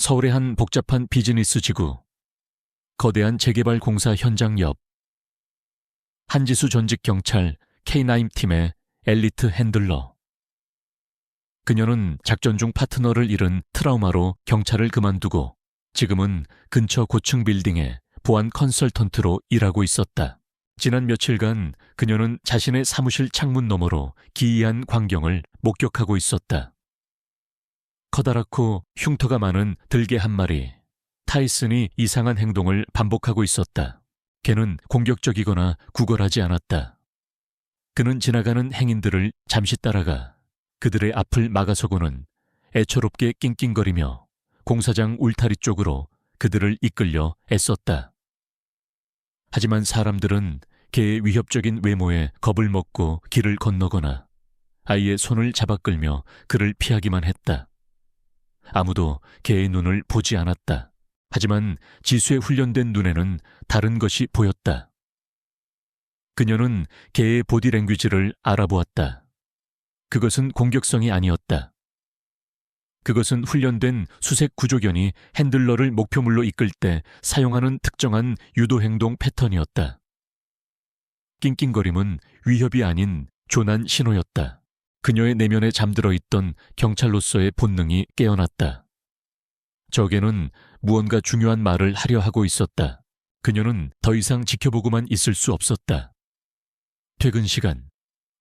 서울의 한 복잡한 비즈니스 지구, 거대한 재개발 공사 현장 옆, 한지수 전직 경찰 K9팀의 엘리트 핸들러. 그녀는 작전 중 파트너를 잃은 트라우마로 경찰을 그만두고 지금은 근처 고층 빌딩에 보안 컨설턴트로 일하고 있었다. 지난 며칠간 그녀는 자신의 사무실 창문 너머로 기이한 광경을 목격하고 있었다. 커다랗고 흉터가 많은 들개 한 마리, 타이슨이 이상한 행동을 반복하고 있었다. 걔는 공격적이거나 구걸하지 않았다. 그는 지나가는 행인들을 잠시 따라가 그들의 앞을 막아서고는 애처롭게 낑낑거리며 공사장 울타리 쪽으로 그들을 이끌려 애썼다. 하지만 사람들은 걔의 위협적인 외모에 겁을 먹고 길을 건너거나 아이의 손을 잡아 끌며 그를 피하기만 했다. 아무도 걔의 눈을 보지 않았다. 하지만 지수의 훈련된 눈에는 다른 것이 보였다. 그녀는 걔의 보디랭귀지를 알아보았다. 그것은 공격성이 아니었다. 그것은 훈련된 수색 구조견이 핸들러를 목표물로 이끌 때 사용하는 특정한 유도행동 패턴이었다. 낑낑거림은 위협이 아닌 조난 신호였다. 그녀의 내면에 잠들어 있던 경찰로서의 본능이 깨어났다. 적에는 무언가 중요한 말을 하려 하고 있었다. 그녀는 더 이상 지켜보고만 있을 수 없었다. 퇴근 시간,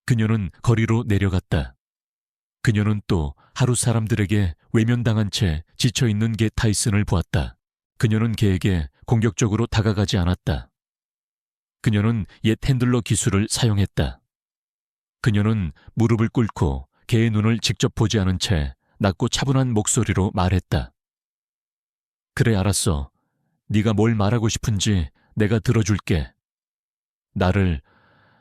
그녀는 거리로 내려갔다. 그녀는 또 하루 사람들에게 외면당한 채 지쳐있는 개 타이슨을 보았다. 그녀는 걔에게 공격적으로 다가가지 않았다. 그녀는 옛 핸들러 기술을 사용했다. 그녀는 무릎을 꿇고 개의 눈을 직접 보지 않은 채 낮고 차분한 목소리로 말했다. 그래, 알았어. 네가 뭘 말하고 싶은지 내가 들어줄게. 나를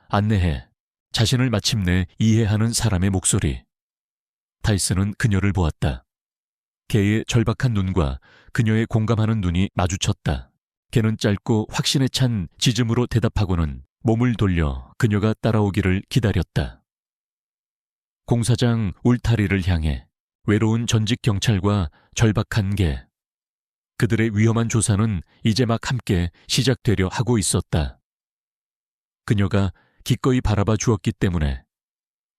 안내해. 자신을 마침내 이해하는 사람의 목소리. 타이슨은 그녀를 보았다. 개의 절박한 눈과 그녀의 공감하는 눈이 마주쳤다. 개는 짧고 확신에 찬 짖음으로 대답하고는 몸을 돌려 그녀가 따라오기를 기다렸다. 공사장 울타리를 향해 외로운 전직 경찰과 절박한 개. 그들의 위험한 조사는 이제 막 함께 시작되려 하고 있었다. 그녀가 기꺼이 바라봐 주었기 때문에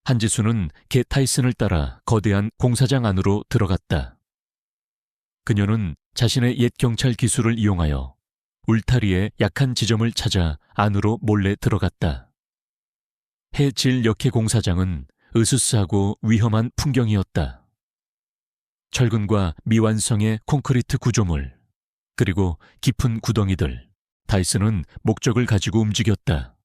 한지수는 개 타이슨을 따라 거대한 공사장 안으로 들어갔다. 그녀는 자신의 옛 경찰 기술을 이용하여 울타리의 약한 지점을 찾아 안으로 몰래 들어갔다. 해질 역해 공사장은 으스스하고 위험한 풍경이었다. 철근과 미완성의 콘크리트 구조물, 그리고 깊은 구덩이들. 타이슨은 목적을 가지고 움직였다.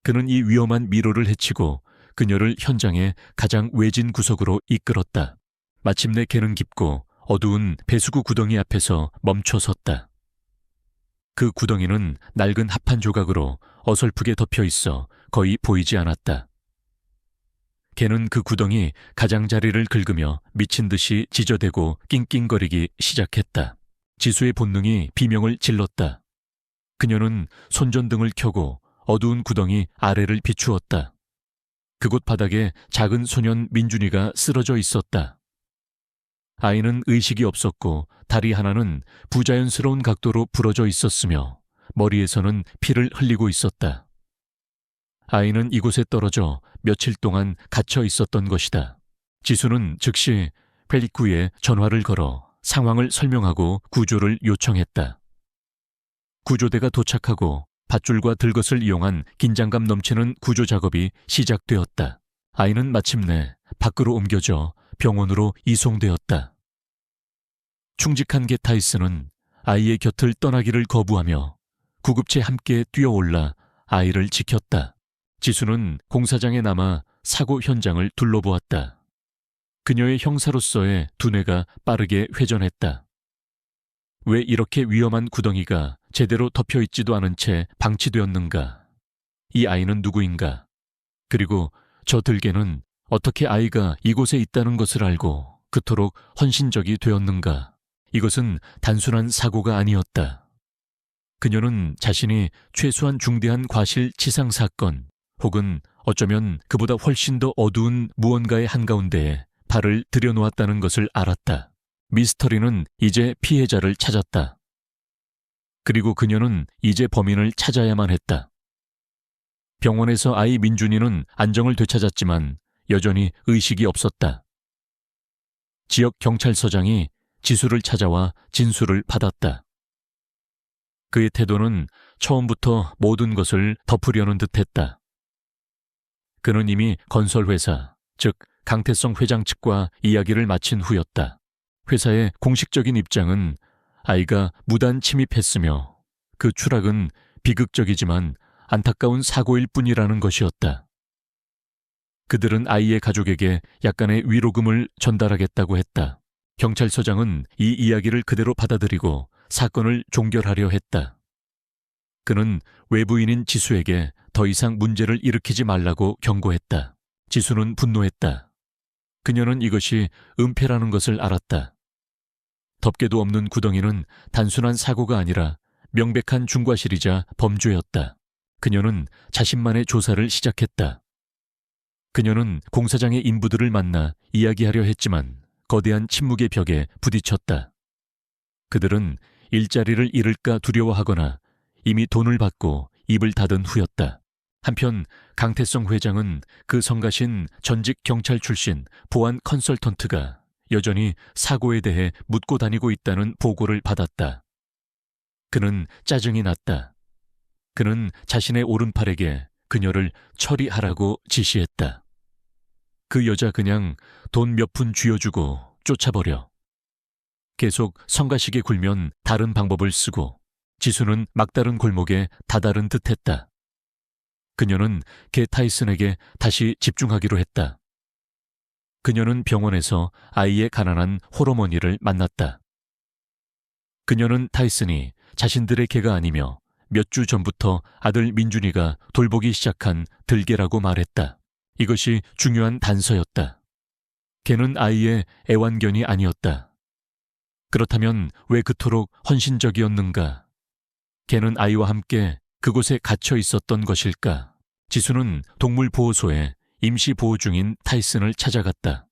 그는 이 위험한 미로를 헤치고 그녀를 현장의 가장 외진 구석으로 이끌었다. 마침내 개는 깊고 어두운 배수구 구덩이 앞에서 멈춰 섰다. 그 구덩이는 낡은 합판 조각으로 어설프게 덮여 있어 거의 보이지 않았다. 개는 그 구덩이 가장자리를 긁으며 미친 듯이 지저대고 낑낑거리기 시작했다. 지수의 본능이 비명을 질렀다. 그녀는 손전등을 켜고 어두운 구덩이 아래를 비추었다. 그곳 바닥에 작은 소년 민준이가 쓰러져 있었다. 아이는 의식이 없었고 다리 하나는 부자연스러운 각도로 부러져 있었으며 머리에서는 피를 흘리고 있었다. 아이는 이곳에 떨어져 며칠 동안 갇혀 있었던 것이다. 지수는 즉시 펠리쿠에 전화를 걸어 상황을 설명하고 구조를 요청했다. 구조대가 도착하고 밧줄과 들것을 이용한 긴장감 넘치는 구조 작업이 시작되었다. 아이는 마침내 밖으로 옮겨져 병원으로 이송되었다. 충직한 개 타이슨은 아이의 곁을 떠나기를 거부하며 구급차에 함께 뛰어올라 아이를 지켰다. 지수는 공사장에 남아 사고 현장을 둘러보았다. 그녀의 형사로서의 두뇌가 빠르게 회전했다. 왜 이렇게 위험한 구덩이가 제대로 덮여있지도 않은 채 방치되었는가? 이 아이는 누구인가? 그리고 저 들개는 어떻게 아이가 이곳에 있다는 것을 알고 그토록 헌신적이 되었는가? 이것은 단순한 사고가 아니었다. 그녀는 자신이 최소한 중대한 과실치상 사건 혹은 어쩌면 그보다 훨씬 더 어두운 무언가의 한가운데에 발을 들여놓았다는 것을 알았다. 미스터리는 이제 피해자를 찾았다. 그리고 그녀는 이제 범인을 찾아야만 했다. 병원에서 아이 민준이는 안정을 되찾았지만 여전히 의식이 없었다. 지역 경찰서장이 지수를 찾아와 진술을 받았다. 그의 태도는 처음부터 모든 것을 덮으려는 듯했다. 그는 이미 건설회사, 즉 강태성 회장 측과 이야기를 마친 후였다. 회사의 공식적인 입장은 아이가 무단 침입했으며 그 추락은 비극적이지만 안타까운 사고일 뿐이라는 것이었다. 그들은 아이의 가족에게 약간의 위로금을 전달하겠다고 했다. 경찰서장은 이 이야기를 그대로 받아들이고 사건을 종결하려 했다. 그는 외부인인 지수에게 더 이상 문제를 일으키지 말라고 경고했다. 지수는 분노했다. 그녀는 이것이 은폐라는 것을 알았다. 덮개도 없는 구덩이는 단순한 사고가 아니라 명백한 중과실이자 범죄였다. 그녀는 자신만의 조사를 시작했다. 그녀는 공사장의 인부들을 만나 이야기하려 했지만 거대한 침묵의 벽에 부딪혔다. 그들은 일자리를 잃을까 두려워하거나 이미 돈을 받고 입을 닫은 후였다. 한편 강태성 회장은 그 성가신 전직 경찰 출신 보안 컨설턴트가 여전히 사고에 대해 묻고 다니고 있다는 보고를 받았다. 그는 짜증이 났다. 그는 자신의 오른팔에게 그녀를 처리하라고 지시했다. 그 여자 그냥 돈 몇 푼 쥐어주고 쫓아버려. 계속 성가시게 굴면 다른 방법을 쓰고 지수는 막다른 골목에 다다른 듯했다. 그녀는 개 타이슨에게 다시 집중하기로 했다. 그녀는 병원에서 아이의 가난한 홀어머니를 만났다. 그녀는 타이슨이 자신들의 개가 아니며 몇 주 전부터 아들 민준이가 돌보기 시작한 들개라고 말했다. 이것이 중요한 단서였다. 개는 아이의 애완견이 아니었다. 그렇다면 왜 그토록 헌신적이었는가? 개는 아이와 함께 그곳에 갇혀 있었던 것일까? 지수는 동물보호소에 임시 보호 중인 타이슨을 찾아갔다.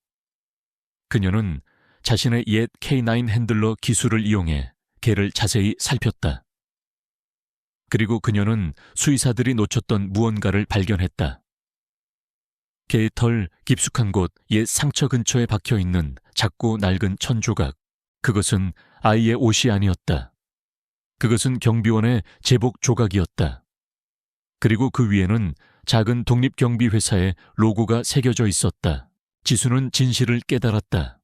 그녀는 자신의 옛 K9 핸들러 기술을 이용해 개를 자세히 살폈다. 그리고 그녀는 수의사들이 놓쳤던 무언가를 발견했다. 개의 털 깊숙한 곳 옛 상처 근처에 박혀있는 작고 낡은 천 조각. 그것은 아이의 옷이 아니었다. 그것은 경비원의 제복 조각이었다. 그리고 그 위에는 작은 독립경비회사의 로고가 새겨져 있었다. 지수는 진실을 깨달았다.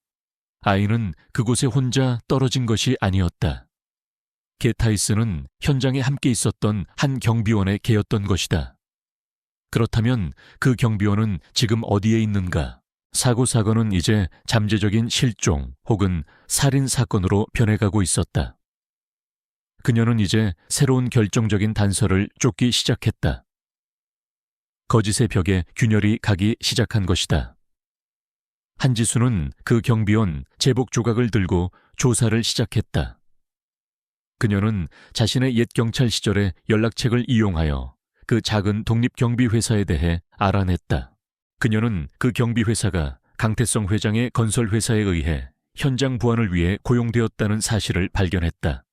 아이는 그곳에 혼자 떨어진 것이 아니었다. 개 타이슨은 현장에 함께 있었던 한 경비원의 개였던 것이다. 그렇다면 그 경비원은 지금 어디에 있는가? 사고는 이제 잠재적인 실종 혹은 살인 사건으로 변해가고 있었다. 그녀는 이제 새로운 결정적인 단서를 쫓기 시작했다. 거짓의 벽에 균열이 가기 시작한 것이다. 한지수는 그 경비원 제복 조각을 들고 조사를 시작했다. 그녀는 자신의 옛 경찰 시절의 연락책을 이용하여 그 작은 독립경비회사에 대해 알아냈다. 그녀는 그 경비회사가 강태성 회장의 건설회사에 의해 현장 보안을 위해 고용되었다는 사실을 발견했다.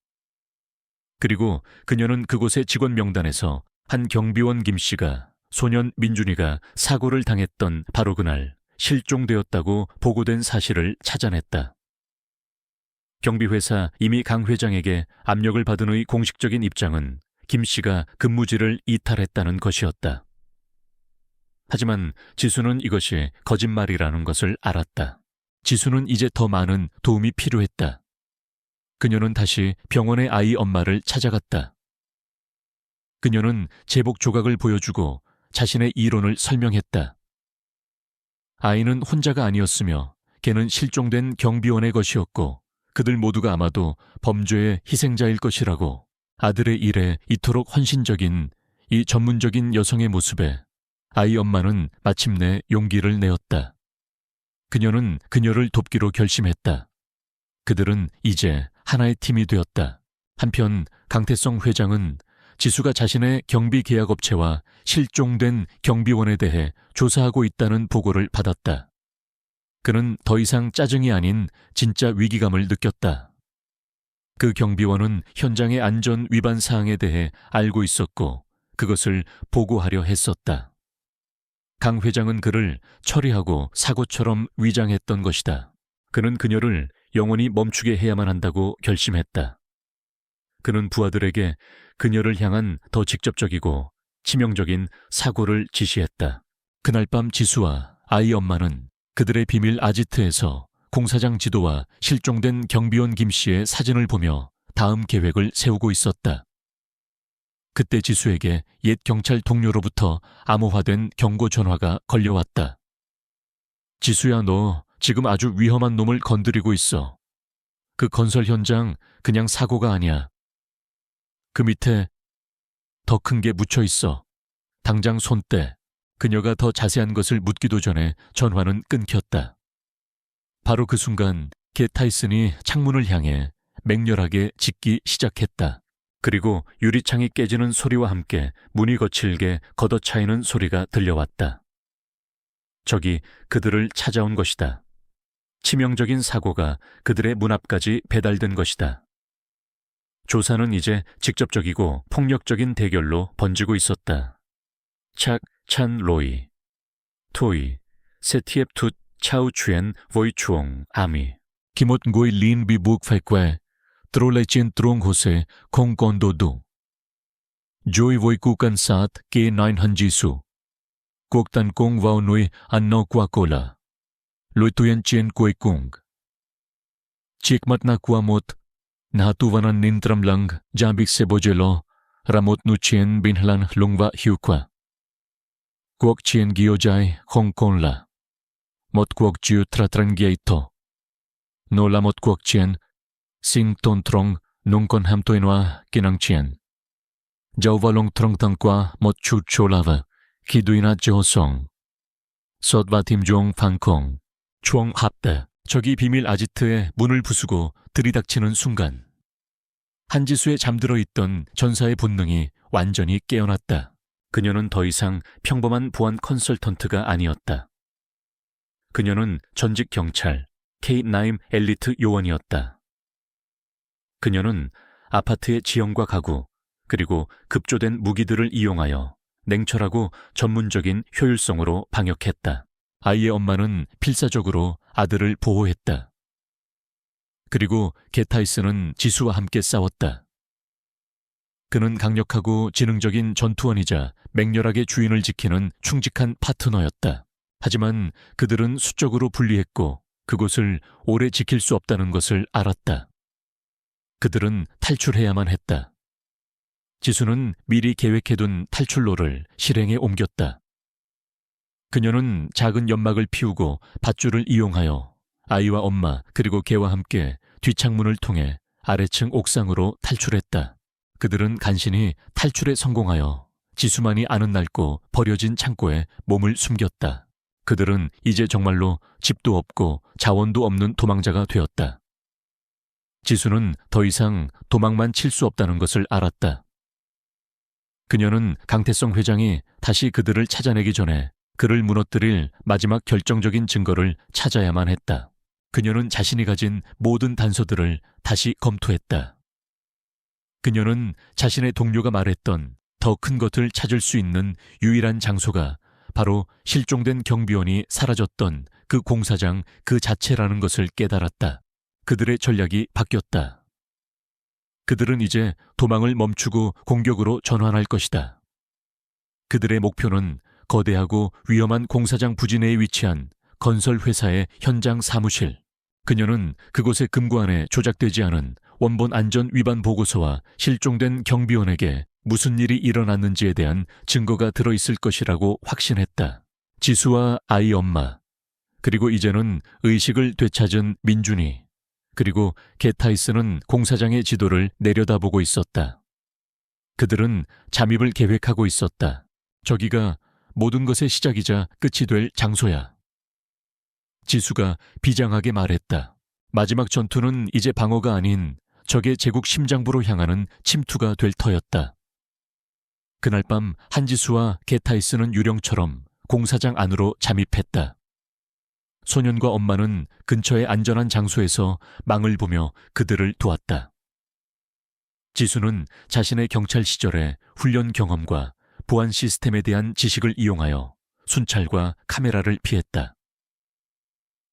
그리고 그녀는 그곳의 직원 명단에서 한 경비원 김씨가 소년 민준이가 사고를 당했던 바로 그날 실종되었다고 보고된 사실을 찾아냈다. 경비회사 이미 강 회장에게 압력을 받은 의 공식적인 입장은 김 씨가 근무지를 이탈했다는 것이었다. 하지만 지수는 이것이 거짓말이라는 것을 알았다. 지수는 이제 더 많은 도움이 필요했다. 그녀는 다시 병원의 아이 엄마를 찾아갔다. 그녀는 제복 조각을 보여주고 자신의 이론을 설명했다. 아이는 혼자가 아니었으며 걔는 실종된 경비원의 것이었고 그들 모두가 아마도 범죄의 희생자일 것이라고. 아들의 일에 이토록 헌신적인 이 전문적인 여성의 모습에 아이 엄마는 마침내 용기를 내었다. 그녀는 그녀를 돕기로 결심했다. 그들은 이제 하나의 팀이 되었다. 한편 강태성 회장은 지수가 자신의 경비 계약업체와 실종된 경비원에 대해 조사하고 있다는 보고를 받았다. 그는 더 이상 짜증이 아닌 진짜 위기감을 느꼈다. 그 경비원은 현장의 안전 위반 사항에 대해 알고 있었고 그것을 보고하려 했었다. 강 회장은 그를 처리하고 사고처럼 위장했던 것이다. 그는 그녀를 영원히 멈추게 해야만 한다고 결심했다. 그는 부하들에게 그녀를 향한 더 직접적이고 치명적인 사고를 지시했다. 그날 밤 지수와 아이 엄마는 그들의 비밀 아지트에서 공사장 지도와 실종된 경비원 김 씨의 사진을 보며 다음 계획을 세우고 있었다. 그때 지수에게 옛 경찰 동료로부터 암호화된 경고 전화가 걸려왔다. 지수야, 너 지금 아주 위험한 놈을 건드리고 있어. 그 건설 현장 그냥 사고가 아니야. 그 밑에 더 큰 게 묻혀 있어. 당장 손 떼. 그녀가 더 자세한 것을 묻기도 전에 전화는 끊겼다. 바로 그 순간 겟 타이슨이 창문을 향해 맹렬하게 짖기 시작했다. 그리고 유리창이 깨지는 소리와 함께 문이 거칠게 걷어차이는 소리가 들려왔다. 적이 그들을 찾아온 것이다. 치명적인 사고가 그들의 문 앞까지 배달된 것이다. 조사는 이제 직접적이고 폭력적인 대결로 번지고 있었다. 착, 찬 로이, 토이, 세티앱 투 차우 추엔 보이 추옹 아미, 기못 고이 린 비북 팔que, 트롤레친 트롱 호세 콩 건도두, 조이 보이 쿠칸 사트 ke nine 한지수, 꼭단 콩 와우 누이 안노 꽈콜라, 로이 투엔 첸 꼬이 콩, 칙맛나 꽈못 나투와난 닌트람랑 자빅 세보젤로 라못 누첸 빈할란 롱와 휴과 quốc chien giojai hong kong là một cuộc chiêu tratran gieito no là một cuộc chiến sing ton trong nung con ham tôi noa kinang chien dầu vào long trong tăng qua một chút chô lava khi đuôi na cho song sốt và 팀 종 방콩 총 합대. 적이 비밀 아지트에 문을 부수고 들이닥치는 순간 한지수에 잠들어 있던 전사의 본능이 완전히 깨어났다. 그녀는 더 이상 평범한 보안 컨설턴트가 아니었다. 그녀는 전직 경찰 K9 엘리트 요원이었다. 그녀는 아파트의 지형과 가구, 그리고 급조된 무기들을 이용하여 냉철하고 전문적인 효율성으로 방역했다. 아이의 엄마는 필사적으로 아들을 보호했다. 그리고 겟 타이슨은 지수와 함께 싸웠다. 그는 강력하고 지능적인 전투원이자 맹렬하게 주인을 지키는 충직한 파트너였다. 하지만 그들은 수적으로 불리했고 그곳을 오래 지킬 수 없다는 것을 알았다. 그들은 탈출해야만 했다. 지수는 미리 계획해둔 탈출로를 실행에 옮겼다. 그녀는 작은 연막을 피우고 밧줄을 이용하여 아이와 엄마 그리고 개와 함께 뒷창문을 통해 아래층 옥상으로 탈출했다. 그들은 간신히 탈출에 성공하여 지수만이 아는 낡고 버려진 창고에 몸을 숨겼다. 그들은 이제 정말로 집도 없고 자원도 없는 도망자가 되었다. 지수는 더 이상 도망만 칠 수 없다는 것을 알았다. 그녀는 강태성 회장이 다시 그들을 찾아내기 전에 그를 무너뜨릴 마지막 결정적인 증거를 찾아야만 했다. 그녀는 자신이 가진 모든 단서들을 다시 검토했다. 그녀는 자신의 동료가 말했던 더 큰 것을 찾을 수 있는 유일한 장소가 바로 실종된 경비원이 사라졌던 그 공사장 그 자체라는 것을 깨달았다. 그들의 전략이 바뀌었다. 그들은 이제 도망을 멈추고 공격으로 전환할 것이다. 그들의 목표는 거대하고 위험한 공사장 부지내에 위치한 건설 회사의 현장 사무실. 그녀는 그곳의 금고안에 조작되지 않은 원본 안전 위반 보고서와 실종된 경비원에게 무슨 일이 일어났는지에 대한 증거가 들어있을 것이라고 확신했다. 지수와 아이 엄마, 그리고 이제는 의식을 되찾은 민준이, 그리고 겟 타이슨은 공사장의 지도를 내려다보고 있었다. 그들은 잠입을 계획하고 있었다. 저기가 모든 것의 시작이자 끝이 될 장소야. 지수가 비장하게 말했다. 마지막 전투는 이제 방어가 아닌 적의 제국 심장부로 향하는 침투가 될 터였다. 그날 밤 한지수와 겟 타이슨은 유령처럼 공사장 안으로 잠입했다. 소년과 엄마는 근처의 안전한 장소에서 망을 보며 그들을 도왔다. 지수는 자신의 경찰 시절의 훈련 경험과 보안 시스템에 대한 지식을 이용하여 순찰과 카메라를 피했다.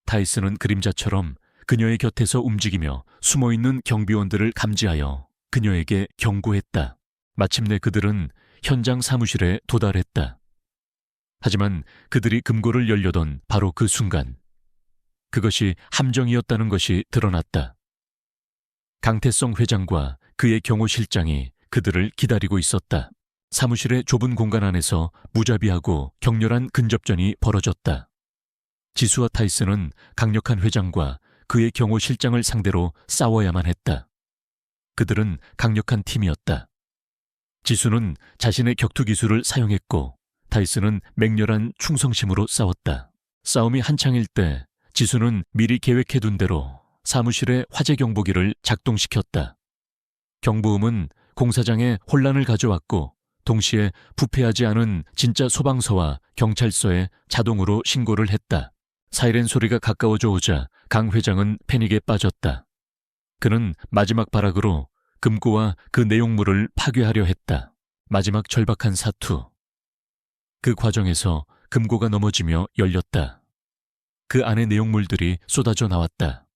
타이슨은 그림자처럼 그녀의 곁에서 움직이며 숨어있는 경비원들을 감지하여 그녀에게 경고했다. 마침내 그들은 현장 사무실에 도달했다. 하지만 그들이 금고를 열려던 바로 그 순간 그것이 함정이었다는 것이 드러났다. 강태성 회장과 그의 경호실장이 그들을 기다리고 있었다. 사무실의 좁은 공간 안에서 무자비하고 격렬한 근접전이 벌어졌다. 지수와 타이슨은 강력한 회장과 그의 경호실장을 상대로 싸워야만 했다. 그들은 강력한 팀이었다. 지수는 자신의 격투 기술을 사용했고 타이슨은 맹렬한 충성심으로 싸웠다. 싸움이 한창일 때 지수는 미리 계획해둔 대로 사무실의 화재 경보기를 작동시켰다. 경보음은 공사장에 혼란을 가져왔고 동시에 부패하지 않은 진짜 소방서와 경찰서에 자동으로 신고를 했다. 사이렌 소리가 가까워져 오자 강 회장은 패닉에 빠졌다. 그는 마지막 발악으로 금고와 그 내용물을 파괴하려 했다. 마지막 절박한 사투. 그 과정에서 금고가 넘어지며 열렸다. 그 안의 내용물들이 쏟아져 나왔다.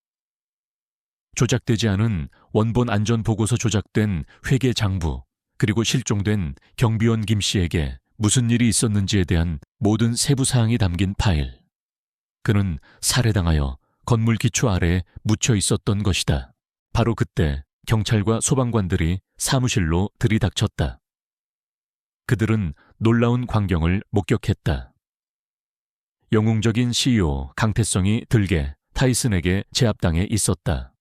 조작되지 않은 원본 안전 보고서 조작된 회계 장부, 그리고 실종된 경비원 김 씨에게 무슨 일이 있었는지에 대한 모든 세부 사항이 담긴 파일. 그는 살해당하여 건물 기초 아래에 묻혀 있었던 것이다. 바로 그때 경찰과 소방관들이 사무실로 들이닥쳤다. 그들은 놀라운 광경을 목격했다. 영웅적인 CEO 강태성이 들개 타이슨에게 제압당해 있었다.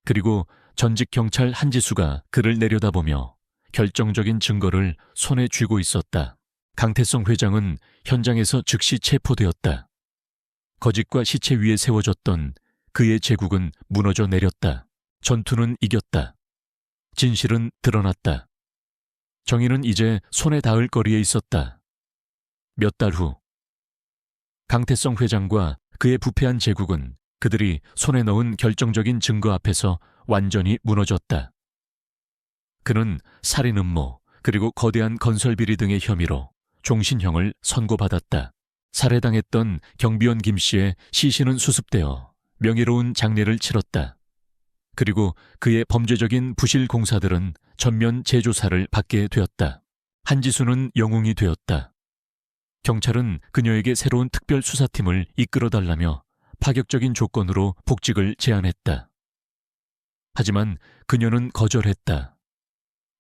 그리고 전직 경찰 한지수가 그를 내려다보며 결정적인 증거를 손에 쥐고 있었다. 강태성 회장은 현장에서 즉시 체포되었다. 거짓과 시체 위에 세워졌던 그의 제국은 무너져 내렸다. 전투는 이겼다. 진실은 드러났다. 정의는 이제 손에 닿을 거리에 있었다. 몇 달 후, 강태성 회장과 그의 부패한 제국은 그들이 손에 넣은 결정적인 증거 앞에서 완전히 무너졌다. 그는 살인 음모 그리고 거대한 건설 비리 등의 혐의로 종신형을 선고받았다. 살해당했던 경비원 김 씨의 시신은 수습되어 명예로운 장례를 치렀다. 그리고 그의 범죄적인 부실 공사들은 전면 재조사를 받게 되었다. 한지수는 영웅이 되었다. 경찰은 그녀에게 새로운 특별 수사팀을 이끌어달라며 파격적인 조건으로 복직을 제안했다. 하지만 그녀는 거절했다.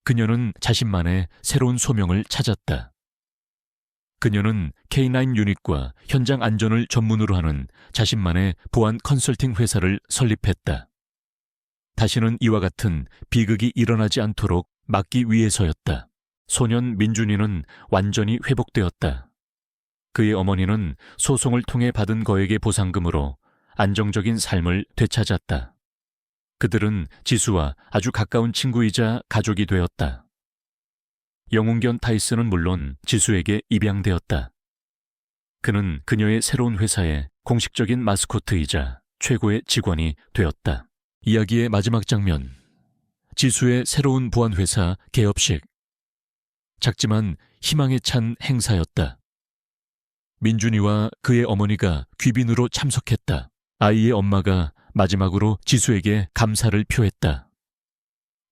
그녀는 자신만의 새로운 소명을 찾았다. 그녀는 K9 유닛과 현장 안전을 전문으로 하는 자신만의 보안 컨설팅 회사를 설립했다. 다시는 이와 같은 비극이 일어나지 않도록 막기 위해서였다. 소년 민준이는 완전히 회복되었다. 그의 어머니는 소송을 통해 받은 거액의 보상금으로 안정적인 삶을 되찾았다. 그들은 지수와 아주 가까운 친구이자 가족이 되었다. 영웅견 타이슨은 물론 지수에게 입양되었다. 그는 그녀의 새로운 회사의 공식적인 마스코트이자 최고의 직원이 되었다. 이야기의 마지막 장면. 지수의 새로운 보안회사 개업식. 작지만 희망에 찬 행사였다. 민준이와 그의 어머니가 귀빈으로 참석했다. 아이의 엄마가 마지막으로 지수에게 감사를 표했다.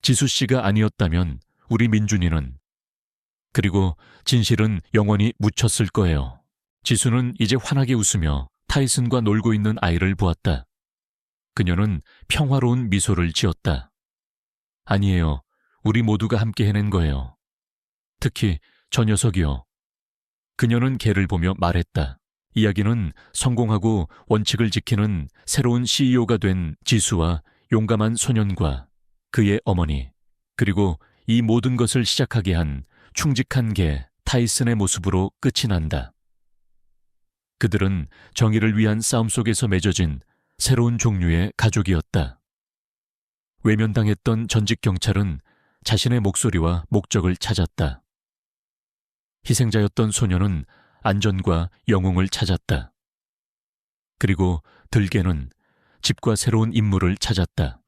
지수 씨가 아니었다면 우리 민준이는, 그리고 진실은 영원히 묻혔을 거예요. 지수는 이제 환하게 웃으며 타이슨과 놀고 있는 아이를 보았다. 그녀는 평화로운 미소를 지었다. 아니에요. 우리 모두가 함께 해낸 거예요. 특히 저 녀석이요. 그녀는 걔를 보며 말했다. 이야기는 성공하고 원칙을 지키는 새로운 CEO가 된 지수와 용감한 소년과 그의 어머니, 그리고 이 모든 것을 시작하게 한 충직한 개 타이슨의 모습으로 끝이 난다. 그들은 정의를 위한 싸움 속에서 맺어진 새로운 종류의 가족이었다. 외면당했던 전직 경찰은 자신의 목소리와 목적을 찾았다. 희생자였던 소년은 안전과 영웅을 찾았다. 그리고 들개는 집과 새로운 임무를 찾았다.